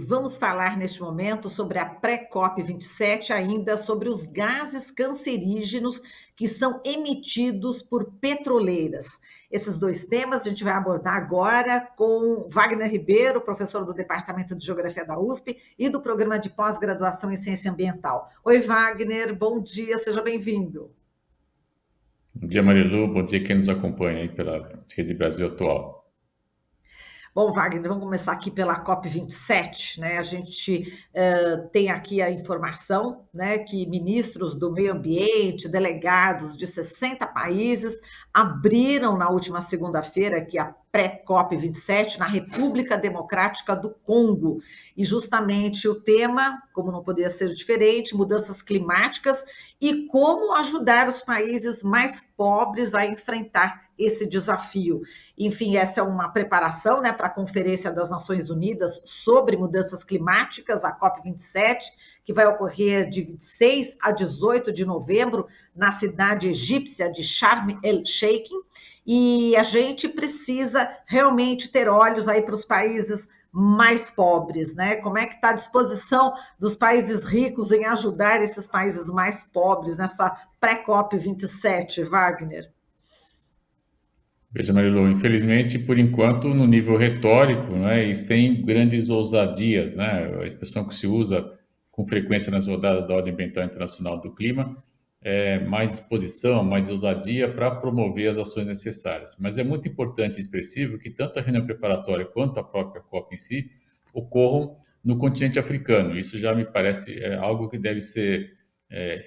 vamos falar neste momento sobre a pré-COP27, ainda sobre os gases cancerígenos que são emitidos por petroleiras. Esses dois temas a gente vai abordar agora com Wagner Ribeiro, professor do Departamento de Geografia da USP e do Programa de Pós-Graduação em Ciência Ambiental. Oi, Wagner, bom dia, seja bem-vindo. Bom dia, Marilu, bom dia quem nos acompanha aí pela Rede Brasil Atual. Bom, Wagner, vamos começar aqui pela COP27, né? A gente tem aqui a informação, né, que ministros do meio ambiente, delegados de 60 países, abriram na última segunda-feira aqui a pré-COP27 na República Democrática do Congo. E justamente o tema, como não poderia ser diferente, mudanças climáticas e como ajudar os países mais pobres a enfrentar esse desafio. Enfim, essa é uma preparação, né, para a Conferência das Nações Unidas sobre Mudanças Climáticas, a COP27, que vai ocorrer de 26 a 18 de novembro na cidade egípcia de Sharm el-Sheikh. E a gente precisa realmente ter olhos aí para os países mais pobres, né? Como é que está a disposição dos países ricos em ajudar esses países mais pobres nessa pré-COP27, Wagner? Veja, Marilu, infelizmente, por enquanto, no nível retórico, né, e sem grandes ousadias, né, a expressão que se usa com frequência nas rodadas da Ordem Ambiental Internacional do Clima, é mais disposição, mais ousadia para promover as ações necessárias. Mas é muito importante e expressivo que tanto a reunião preparatória quanto a própria COP em si ocorram no continente africano. Isso já me parece algo que deve ser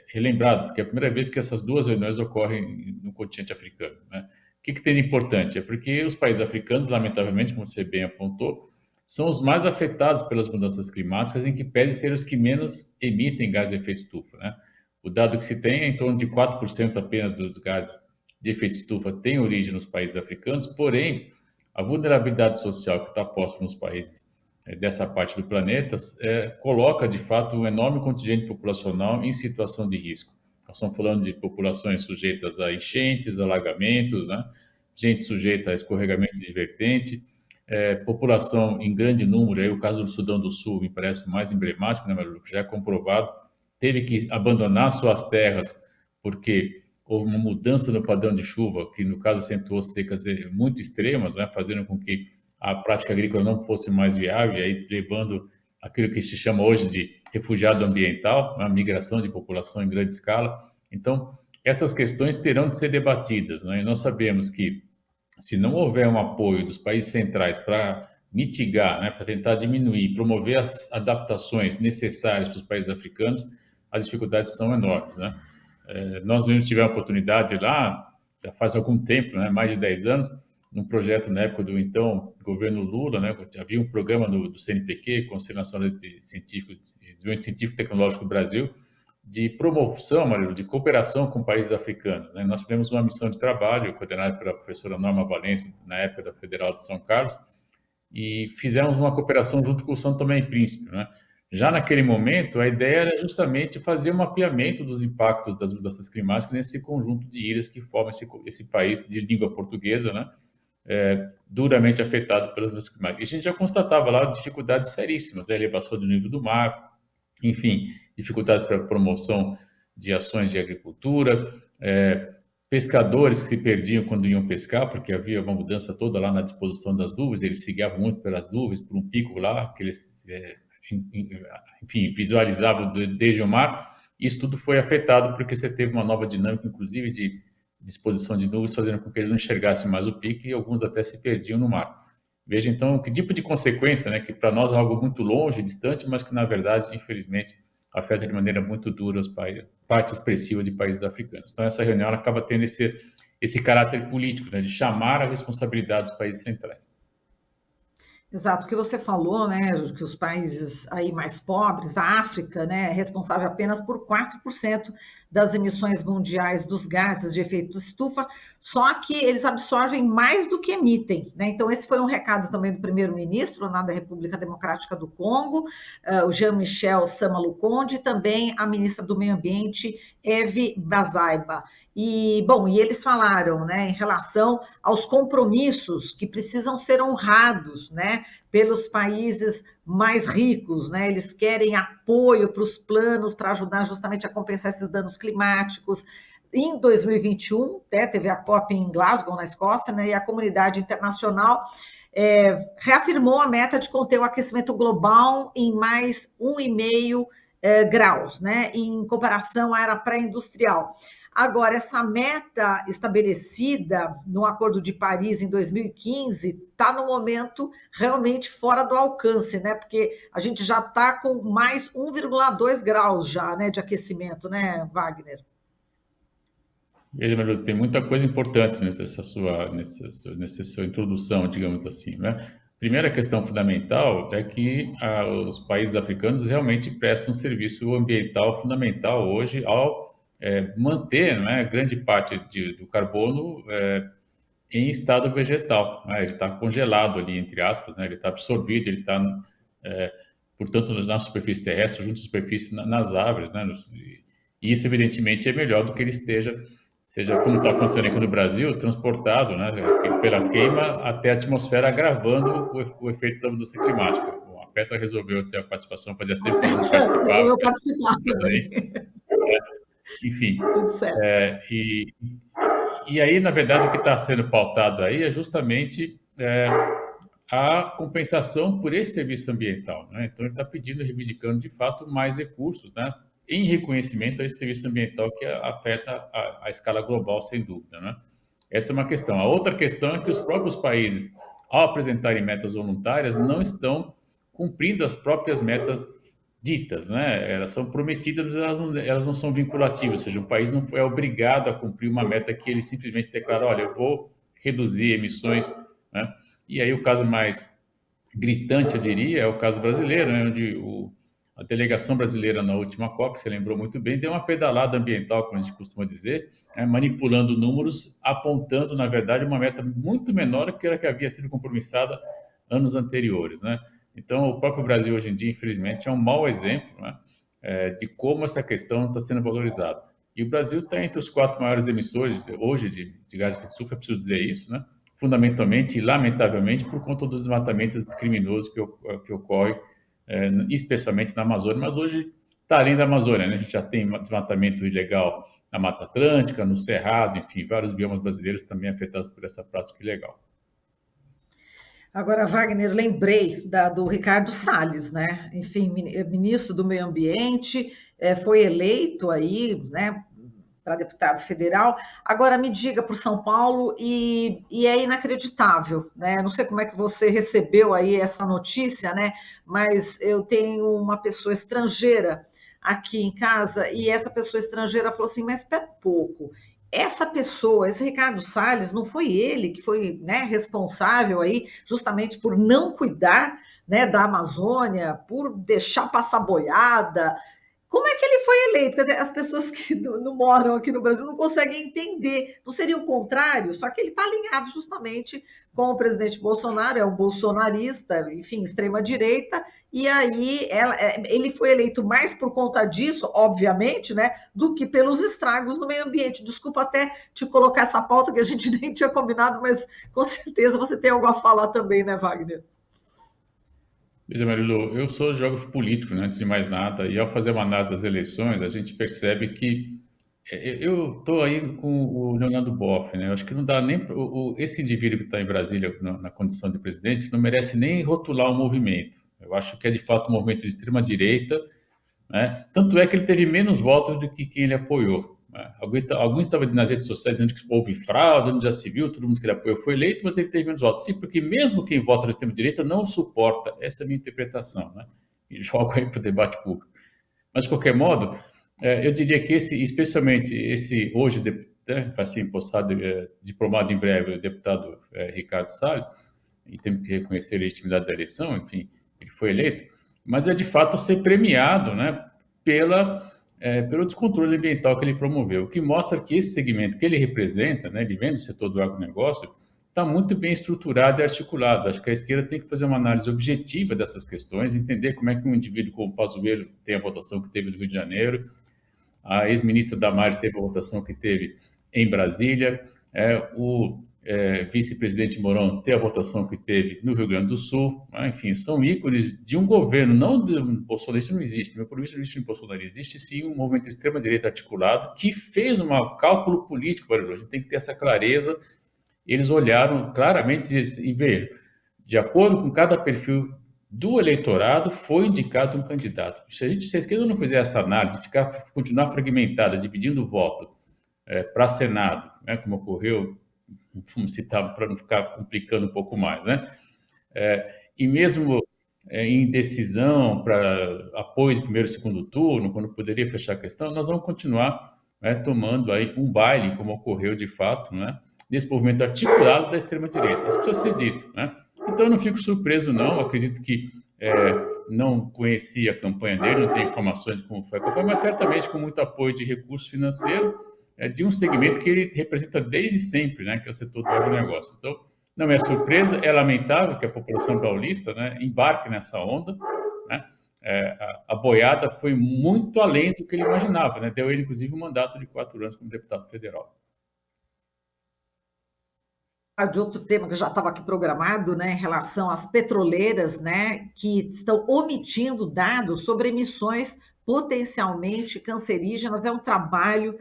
relembrado, porque é a primeira vez que essas duas reuniões ocorrem no continente africano, né? O que tem de importante? É porque os países africanos, lamentavelmente, como você bem apontou, são os mais afetados pelas mudanças climáticas, em que pedem ser os que menos emitem gás de efeito estufa, né? O dado que se tem é em torno de 4% apenas dos gases de efeito estufa tem origem nos países africanos, porém, a vulnerabilidade social que está posta nos países dessa parte do planeta coloca, de fato, um enorme contingente populacional em situação de risco. Nós estamos falando de populações sujeitas a enchentes, alagamentos, né? Gente sujeita a escorregamento de vertente, população em grande número, aí o caso do Sudão do Sul me parece o mais emblemático, né, Marilu, que já é comprovado, teve que abandonar suas terras porque houve uma mudança no padrão de chuva, que no caso acentuou secas muito extremas, né, fazendo com que a prática agrícola não fosse mais viável, e aí levando aquilo que se chama hoje de refugiado ambiental, uma migração de população em grande escala. Então, essas questões terão de ser debatidas, né? E nós sabemos que, se não houver um apoio dos países centrais para mitigar, né, para tentar diminuir, promover as adaptações necessárias para os países africanos, as dificuldades são enormes, né? Nós mesmos tivemos a oportunidade lá, já faz algum tempo, né, mais de 10 anos, num projeto na época do então governo Lula, né, havia um programa do CNPq, Conselho Nacional de Desenvolvimento Científico e Tecnológico do Brasil, de promoção, Marilu, de cooperação com países africanos, né? Nós tivemos uma missão de trabalho coordenada pela professora Norma Valência, na época da Federal de São Carlos, e fizemos uma cooperação junto com o São Tomé e Príncipe, né? Já naquele momento, a ideia era justamente fazer um mapeamento dos impactos das mudanças climáticas nesse conjunto de ilhas que formam esse país de língua portuguesa, né? Duramente afetado pelas mudanças climáticas. E a gente já constatava lá dificuldades seríssimas, da elevação do nível do mar, enfim, dificuldades para a promoção de ações de agricultura, pescadores que se perdiam quando iam pescar, porque havia uma mudança toda lá na disposição das nuvens, eles se guiavam muito pelas nuvens, por um pico lá, que eles, enfim, visualizavam desde o mar. Isso tudo foi afetado porque você teve uma nova dinâmica, inclusive, de disposição de nuvens, fazendo com que eles não enxergassem mais o pico e alguns até se perdiam no mar. Veja, então, que tipo de consequência, né, que para nós é algo muito longe, distante, mas que, na verdade, infelizmente, afeta de maneira muito dura os países, parte expressiva de países africanos. Então, essa reunião acaba tendo esse caráter político, né, de chamar a responsabilidade dos países centrais. Exato, o que você falou, né, que os países aí mais pobres, a África, né, é responsável apenas por 4% das emissões mundiais dos gases de efeito estufa, só que eles absorvem mais do que emitem, né? Então esse foi um recado também do primeiro-ministro lá da República Democrática do Congo, o Jean-Michel Sama Lukonde, e também a ministra do Meio Ambiente, Eve Bazaiba. E, bom, e eles falaram, né, em relação aos compromissos que precisam ser honrados, né, né, pelos países mais ricos, né? Eles querem apoio para os planos para ajudar justamente a compensar esses danos climáticos. Em 2021, né, teve a COP em Glasgow, na Escócia, né, e a comunidade internacional reafirmou a meta de conter o aquecimento global em mais 1,5 graus, né, em comparação à era pré-industrial. Agora, essa meta estabelecida no Acordo de Paris em 2015 está no momento realmente fora do alcance, né? Porque a gente já está com mais 1,2 graus já, né, de aquecimento, né, Wagner? Veja, Maria, tem muita coisa importante nessa sua introdução, digamos assim, né? Primeira questão fundamental é que os países africanos realmente prestam um serviço ambiental fundamental hoje ao manter, né, grande parte do carbono em estado vegetal, né? Ele está congelado ali, entre aspas, né? Ele está absorvido, ele está, portanto, na superfície terrestre, junto à superfície nas árvores, né? E isso, evidentemente, é melhor do que ele seja como está acontecendo aqui no Brasil, transportado, né, pela queima até a atmosfera, agravando o efeito da mudança climática. Bom, a Petra resolveu ter a participação, fazia tempo que não participava. Resolveu participar também. Enfim, tudo certo. E aí, na verdade, o que está sendo pautado aí é justamente a compensação por esse serviço ambiental, né? Então, ele está pedindo, reivindicando, de fato, mais recursos, né, em reconhecimento a esse serviço ambiental que afeta a escala global, sem dúvida, né? Essa é uma questão. A outra questão é que os próprios países, ao apresentarem metas voluntárias, não estão cumprindo as próprias metas ditas, né? Elas são prometidas, mas elas não são vinculativas, ou seja, o país não é obrigado a cumprir uma meta que ele simplesmente declara, olha, eu vou reduzir emissões, né? E aí o caso mais gritante, eu diria, é o caso brasileiro, né? Onde a delegação brasileira na última COP, você lembrou muito bem, deu uma pedalada ambiental, como a gente costuma dizer, né, manipulando números, apontando, na verdade, uma meta muito menor que a que havia sido compromissada anos anteriores, né? Então, o próprio Brasil, hoje em dia, infelizmente, é um mau exemplo, né, de como essa questão está sendo valorizada. E o Brasil está entre os 4 maiores emissores, hoje, de gás de efeito estufa, é preciso dizer isso, né? Fundamentalmente e lamentavelmente por conta dos desmatamentos discriminosos que ocorrem, especialmente na Amazônia, mas hoje está além da Amazônia, né? A gente já tem desmatamento ilegal na Mata Atlântica, no Cerrado, enfim, vários biomas brasileiros também afetados por essa prática ilegal. Agora, Wagner, lembrei do Ricardo Salles, né? Enfim, ministro do Meio Ambiente, foi eleito aí, né, para deputado federal. Agora, me diga por São Paulo, e é inacreditável, né? Não sei como é que você recebeu aí essa notícia, né? Mas eu tenho uma pessoa estrangeira aqui em casa, e essa pessoa estrangeira falou assim, mas espera um pouco, essa pessoa, esse Ricardo Salles, não foi ele que foi, né, responsável aí justamente por não cuidar, né, da Amazônia, por deixar passar boiada? Como é que ele foi eleito? Quer dizer, as pessoas que não moram aqui no Brasil não conseguem entender. Não seria o contrário? Só que ele está alinhado justamente com o presidente Bolsonaro, é um bolsonarista, enfim, extrema-direita, e aí ele foi eleito mais por conta disso, obviamente, né, do que pelos estragos no meio ambiente. Desculpa até te colocar essa pauta que a gente nem tinha combinado, mas com certeza você tem algo a falar também, né, Wagner? Veja, Marilu, eu sou geógrafo político, né, antes de mais nada, e ao fazer uma análise das eleições, a gente percebe que eu estou aí com o Leonardo Boff, né? Eu acho que não dá nem esse indivíduo que está em Brasília na condição de presidente não merece nem rotular o movimento. Eu acho que é de fato um movimento de extrema direita, né? Tanto é que ele teve menos votos do que quem ele apoiou, né? Alguns estavam nas redes sociais dizendo que houve fraude, já se viu, todo mundo que ele apoiou foi eleito, mas ele teve menos votos. Sim, porque mesmo quem vota na extrema-direita não suporta, essa é a minha interpretação, né? E jogo aí para o debate público. Mas, de qualquer modo, eu diria que especialmente esse hoje, vai ser empossado, diplomado em breve, o deputado Ricardo Salles, e temos que reconhecer a legitimidade da eleição, enfim, ele foi eleito, mas é de fato ser premiado, né, pelo descontrole ambiental que ele promoveu, o que mostra que esse segmento que ele representa, né, ele vem do setor do agronegócio, está muito bem estruturado e articulado. Acho que a esquerda tem que fazer uma análise objetiva dessas questões, entender como é que um indivíduo como o Pazuello tem a votação que teve no Rio de Janeiro, a ex-ministra Damares teve a votação que teve em Brasília, o vice-presidente Mourão ter a votação que teve no Rio Grande do Sul, né? Enfim, são ícones de um governo, não de um bolsonarista, não existe, meu ponto de vista não existe um bolsonarismo, existe sim um movimento de extrema-direita articulado que fez um cálculo político, a gente tem que ter essa clareza, eles olharam claramente e veem, de acordo com cada perfil do eleitorado, foi indicado um candidato. Se a esquerda não fizer essa análise, continuar fragmentada, dividindo o voto para Senado, né, como ocorreu, vamos citar para não ficar complicando um pouco mais, né? E mesmo em decisão para apoio de primeiro e segundo turno, quando poderia fechar a questão, nós vamos continuar, né, tomando aí um baile, como ocorreu de fato, né, desse movimento articulado da extrema-direita. Isso precisa ser dito, né? Então, eu não fico surpreso, não. Acredito que não conheci a campanha dele, não tenho informações de como foi a campanha, mas certamente com muito apoio de recurso financeiro de um segmento que ele representa desde sempre, né, que é o setor do agronegócio. Então, não é surpresa, é lamentável que a população paulista, né, embarque nessa onda, né? A boiada foi muito além do que ele imaginava, né? Deu ele, inclusive, um mandato de 4 anos como deputado federal. De outro tema que já estava aqui programado, né, em relação às petroleiras, né, que estão omitindo dados sobre emissões potencialmente cancerígenas. É um trabalho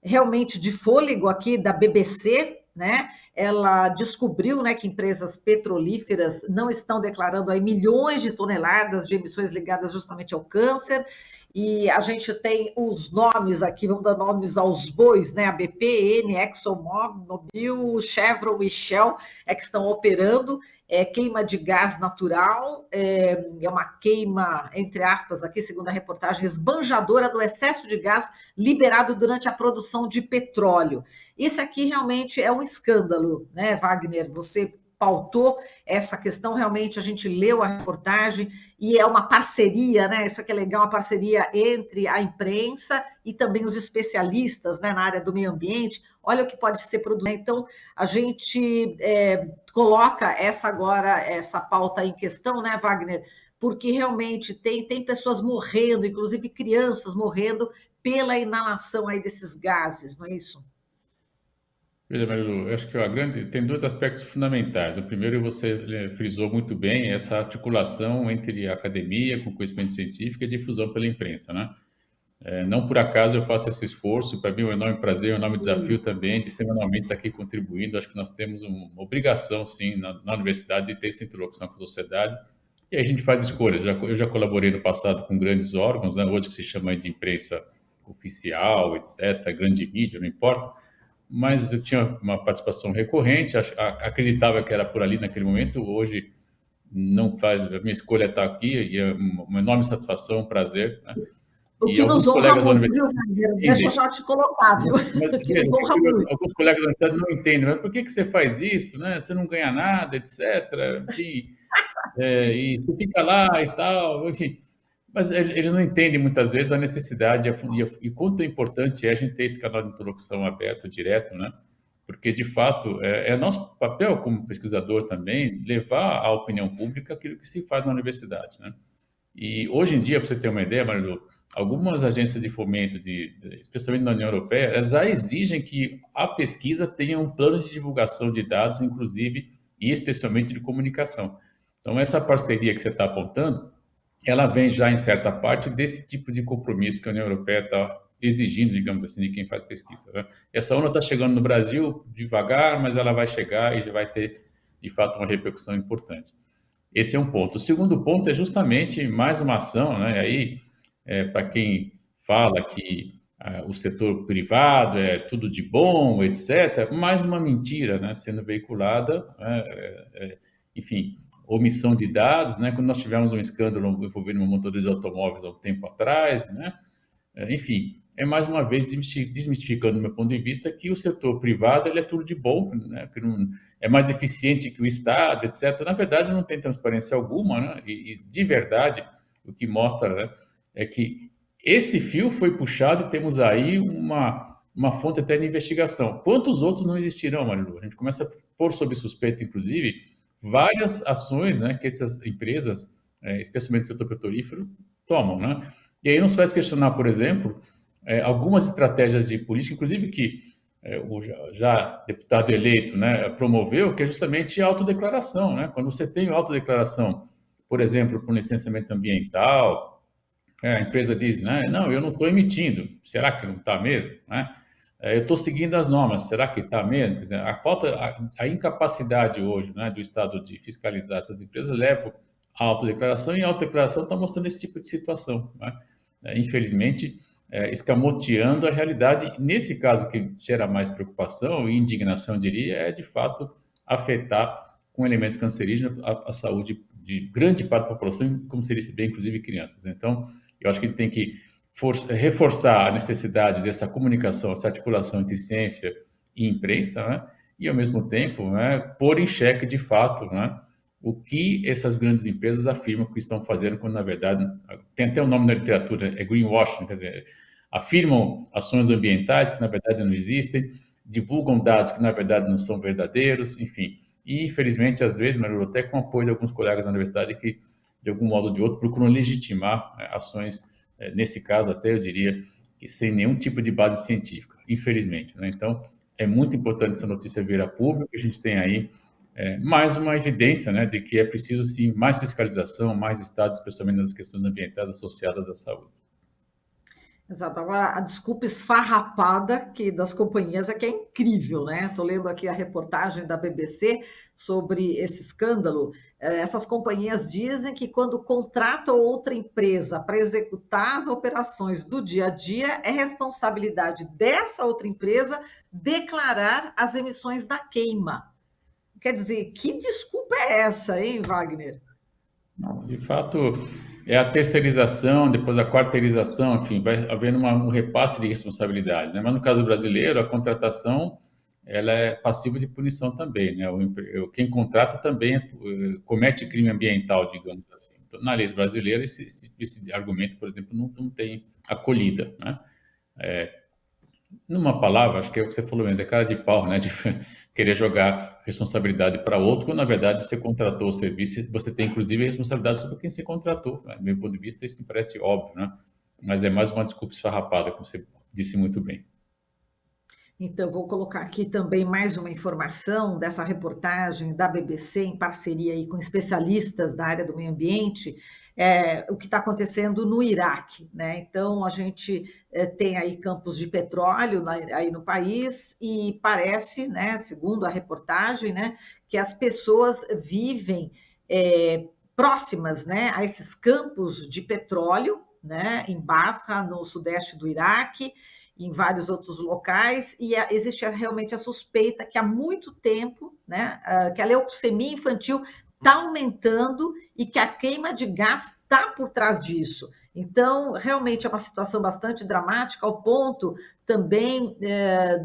realmente de fôlego aqui da BBC, né? Ela descobriu, né, que empresas petrolíferas não estão declarando aí milhões de toneladas de emissões ligadas justamente ao câncer. E a gente tem os nomes aqui, vamos dar nomes aos bois, né? A BP, Eni, ExxonMobil, Chevron e Shell que estão operando queima de gás natural, é uma queima, entre aspas, aqui, segundo a reportagem, esbanjadora do excesso de gás liberado durante a produção de petróleo. Isso aqui realmente é um escândalo, né, Wagner? Você pautou essa questão, realmente a gente leu a reportagem e é uma parceria, né? Isso aqui é legal, uma parceria entre a imprensa e também os especialistas, né, na área do meio ambiente. Olha o que pode ser produzido. Então, a gente coloca essa pauta em questão, né, Wagner? Porque realmente tem pessoas morrendo, inclusive crianças morrendo pela inalação aí desses gases, não é isso? Veja, Marilu, eu acho que tem 2 aspectos fundamentais. O primeiro, você frisou muito bem, essa articulação entre a academia com conhecimento científico e difusão pela imprensa, né? Não por acaso eu faço esse esforço, para mim é um enorme prazer, um enorme desafio também de semanalmente estar aqui contribuindo. Acho que nós temos uma obrigação, sim, na universidade de ter essa interlocução com a sociedade. E aí a gente faz escolhas. Eu já colaborei no passado com grandes órgãos, né? Hoje que se chama de imprensa oficial, etc., grande mídia, não importa, mas eu tinha uma participação recorrente, acreditava que era por ali naquele momento, hoje não faz, a minha escolha está aqui e é uma enorme satisfação, um prazer, né? O que nos honra muito, viu, Wagner? Deixa eu já te colocar, viu? Mas, que nos honra muito. Alguns colegas da universidade não entendem, mas por que você faz isso, né? Você não ganha nada, etc. Enfim, e você fica lá e tal, enfim. Mas eles não entendem muitas vezes a necessidade e quanto é importante a gente ter esse canal de interlocução aberto, direto, né? Porque, de fato, é nosso papel como pesquisador também levar à opinião pública aquilo que se faz na universidade, né? E hoje em dia, para você ter uma ideia, Marilu, algumas agências de fomento, especialmente na União Europeia, elas já exigem que a pesquisa tenha um plano de divulgação de dados, inclusive e especialmente de comunicação. Então, essa parceria que você está apontando, ela vem já em certa parte desse tipo de compromisso que a União Europeia está exigindo, digamos assim, de quem faz pesquisa, né? Essa onda está chegando no Brasil devagar, mas ela vai chegar e já vai ter, de fato, uma repercussão importante. Esse é um ponto. O segundo ponto é justamente mais uma ação, né? Aí, para quem fala que o setor privado é tudo de bom, etc., mais uma mentira, né? Sendo veiculada, enfim, omissão de dados, né? Quando nós tivemos um escândalo envolvendo uma montadora de automóveis há um tempo atrás, né? Enfim, é mais uma vez desmitificando, do meu ponto de vista, que o setor privado ele é tudo de bom, né? Que não, é mais eficiente que o Estado, etc. Na verdade, não tem transparência alguma, né? E de verdade, o que mostra, né, é que esse fio foi puxado e temos aí uma fonte até de investigação. Quantos outros não existirão, Marilu? A gente começa a pôr sob suspeita, inclusive, várias ações, né, que essas empresas, especialmente o setor petrolífero, tomam, né? E aí nos faz questionar, por exemplo, algumas estratégias de política, inclusive que o já deputado eleito, né, promoveu, que é justamente a autodeclaração, né? Quando você tem autodeclaração, por exemplo, para um licenciamento ambiental, a empresa diz, né, não, eu não estou emitindo, será que não está mesmo, né? Eu estou seguindo as normas, será que está mesmo? Quer dizer, a incapacidade hoje, né, do Estado de fiscalizar essas empresas leva à autodeclaração, e a autodeclaração está mostrando esse tipo de situação, né? Infelizmente, escamoteando a realidade. Nesse caso, que gera mais preocupação e indignação, eu diria, é de fato afetar com elementos cancerígenos a saúde de grande parte da população, como se disse bem, inclusive crianças. Então, eu acho que a gente tem que reforçar a necessidade dessa comunicação, essa articulação entre ciência e imprensa, né? E, ao mesmo tempo, né, pôr em xeque, de fato, né, o que essas grandes empresas afirmam que estão fazendo, quando, na verdade, tem até um nome na literatura, é greenwashing, quer dizer, afirmam ações ambientais que, na verdade, não existem, divulgam dados que, na verdade, não são verdadeiros, enfim. E, infelizmente, às vezes, Marilu, até com o apoio de alguns colegas da universidade que, de algum modo ou de outro, procuram legitimar ações, nesse caso, até eu diria, que sem nenhum tipo de base científica, infelizmente, né? Então, é muito importante essa notícia vir a público, que a gente tem aí mais uma evidência, né, de que é preciso, sim, mais fiscalização, mais Estado, especialmente nas questões ambientais associadas à saúde. Exato. Agora, a desculpa esfarrapada que das companhias é que é incrível, né? Estou lendo aqui a reportagem da BBC sobre esse escândalo. Essas companhias dizem que quando contratam outra empresa para executar as operações do dia a dia, é responsabilidade dessa outra empresa declarar as emissões da queima. Quer dizer, que desculpa é essa, hein, Wagner? Não, de fato, é a terceirização, depois a quarteirização, enfim, vai havendo um repasse de responsabilidade, né? Mas no caso brasileiro, a contratação, ela é passiva de punição também, né? Quem contrata também comete crime ambiental, digamos assim. Então, na lei brasileira, esse argumento, por exemplo, não tem acolhida, né? Numa palavra, acho que é o que você falou mesmo, é cara de pau, né? De querer jogar responsabilidade para outro, quando na verdade você contratou o serviço, você tem inclusive a responsabilidade sobre quem você contratou, né? Do meu ponto de vista, isso me parece óbvio, né? Mas é mais uma desculpa esfarrapada, como você disse muito bem. Então, vou colocar aqui também mais uma informação dessa reportagem da BBC, em parceria aí com especialistas da área do meio ambiente, o que está acontecendo no Iraque, né? Então, a gente tem aí campos de petróleo aí no país e parece, né, segundo a reportagem, né, que as pessoas vivem próximas, né, a esses campos de petróleo, né, em Basra, no sudeste do Iraque, em vários outros locais, e existe realmente a suspeita que há muito tempo, né, que a leucemia infantil está aumentando e que a queima de gás está por trás disso. Então, realmente é uma situação bastante dramática, ao ponto também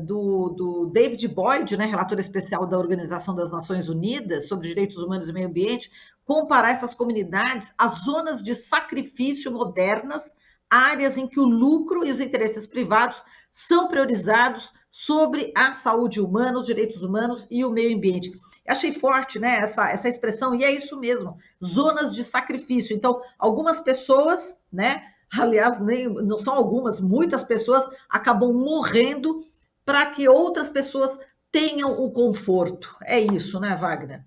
do David Boyd, né, relator especial da Organização das Nações Unidas sobre Direitos Humanos e Meio Ambiente, comparar essas comunidades às zonas de sacrifício modernas, áreas em que o lucro e os interesses privados são priorizados sobre a saúde humana, os direitos humanos e o meio ambiente. Eu achei forte, né, essa expressão, e é isso mesmo, zonas de sacrifício. Então, algumas pessoas, né, aliás, não são algumas, muitas pessoas acabam morrendo para que outras pessoas tenham o conforto. É isso, né, Wagner?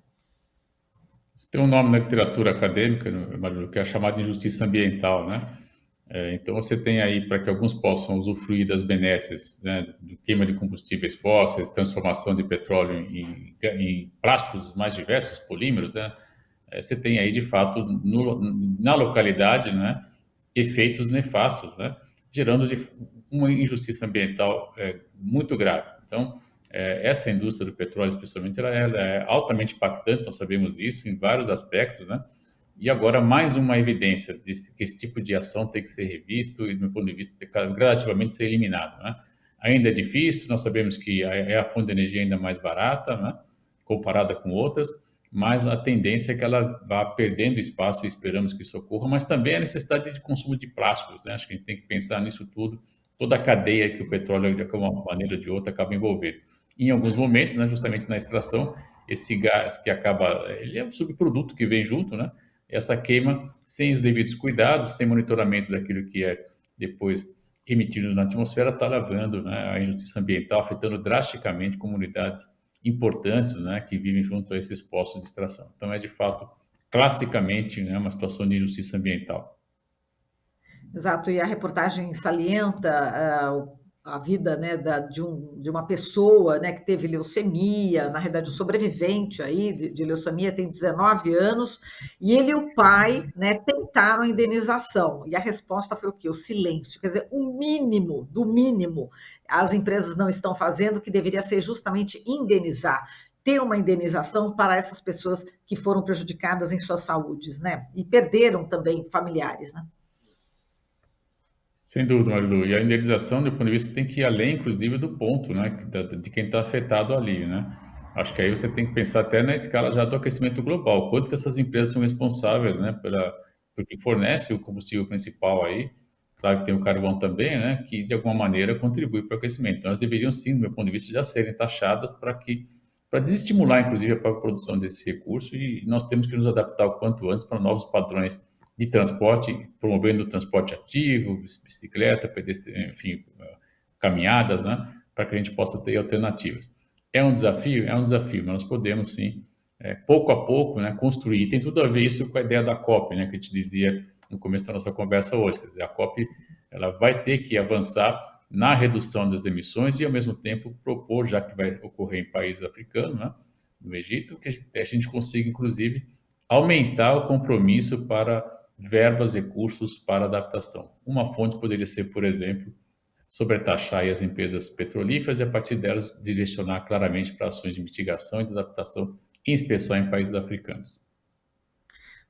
Isso tem um nome na literatura acadêmica, Marilu, que é chamado de injustiça ambiental, né? Então, você tem aí, para que alguns possam usufruir das benesses, né, de queima de combustíveis fósseis, transformação de petróleo em plásticos mais diversos, polímeros, né? Você tem aí, de fato, na localidade, né, efeitos nefastos, né, gerando uma injustiça ambiental muito grave. Então, essa indústria do petróleo, especialmente, ela é altamente impactante, nós sabemos disso, em vários aspectos, né? E agora, mais uma evidência que esse tipo de ação tem que ser revisto e, do meu ponto de vista, tem que gradativamente ser eliminado, né? Ainda é difícil, nós sabemos que é a fonte de energia ainda mais barata, né? Comparada com outras, mas a tendência é que ela vá perdendo espaço e esperamos que isso ocorra, mas também a necessidade de consumo de plásticos, né? Acho que a gente tem que pensar nisso tudo, toda a cadeia que o petróleo, de uma maneira ou de outra, acaba envolvendo. Em alguns momentos, né, justamente na extração, esse gás que acaba, ele é um subproduto que vem junto, né? Essa queima sem os devidos cuidados, sem monitoramento daquilo que é depois emitido na atmosfera está levando, né, a injustiça ambiental, afetando drasticamente comunidades importantes, né, que vivem junto a esses postos de extração. Então, é de fato, classicamente, né, uma situação de injustiça ambiental. Exato, e a reportagem salienta a vida, né, de uma pessoa, né, que teve leucemia, na realidade um sobrevivente aí de leucemia, tem 19 anos, e ele e o pai, né, tentaram a indenização, e a resposta foi o quê? O silêncio, quer dizer, o mínimo do mínimo as empresas não estão fazendo, que deveria ser justamente indenizar, ter uma indenização para essas pessoas que foram prejudicadas em suas saúdes, né, e perderam também familiares, né. Sem dúvida, Marilu. E a indenização, do ponto de vista, tem que ir além, inclusive, do ponto, né, de quem está afetado ali, né? Acho que aí você tem que pensar até na escala já do aquecimento global. Quanto que essas empresas são responsáveis, né, porque fornece o combustível principal aí, claro que tem o carvão também, né, que de alguma maneira contribui para o aquecimento. Então, elas deveriam, sim, do meu ponto de vista, já serem taxadas para desestimular, inclusive, a própria produção desse recurso, e nós temos que nos adaptar o quanto antes para novos padrões de transporte, promovendo o transporte ativo, bicicleta, pedestre, enfim, caminhadas, né, para que a gente possa ter alternativas. É um desafio, mas nós podemos sim, pouco a pouco, né, construir. E tem tudo a ver isso com a ideia da COP, né, que a gente dizia no começo da nossa conversa hoje. Quer dizer, a COP ela vai ter que avançar na redução das emissões e, ao mesmo tempo, propor, já que vai ocorrer em países africanos, né, no Egito, que a gente consiga, inclusive, aumentar o compromisso para verbas, recursos para adaptação. Uma fonte poderia ser, por exemplo, sobretaxar as empresas petrolíferas e, a partir delas, direcionar claramente para ações de mitigação e de adaptação, em especial em países africanos.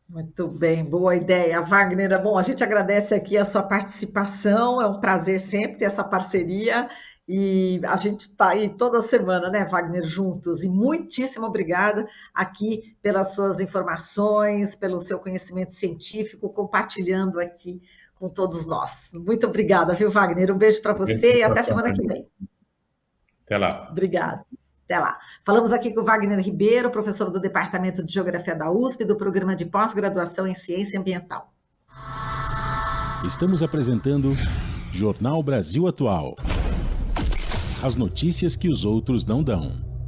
Muito bem, boa ideia, Wagner. Bom, a gente agradece aqui a sua participação, é um prazer sempre ter essa parceria e a gente está aí toda semana, né, Wagner, juntos. E muitíssimo obrigada aqui pelas suas informações, pelo seu conhecimento científico, compartilhando aqui com todos nós. Muito obrigada, viu, Wagner? Um beijo para você e até semana que vem. Até lá. Obrigada. Até lá. Falamos aqui com o Wagner Ribeiro, professor do Departamento de Geografia da USP, do Programa de Pós-Graduação em Ciência Ambiental. Estamos apresentando Jornal Brasil Atual. As notícias que os outros não dão.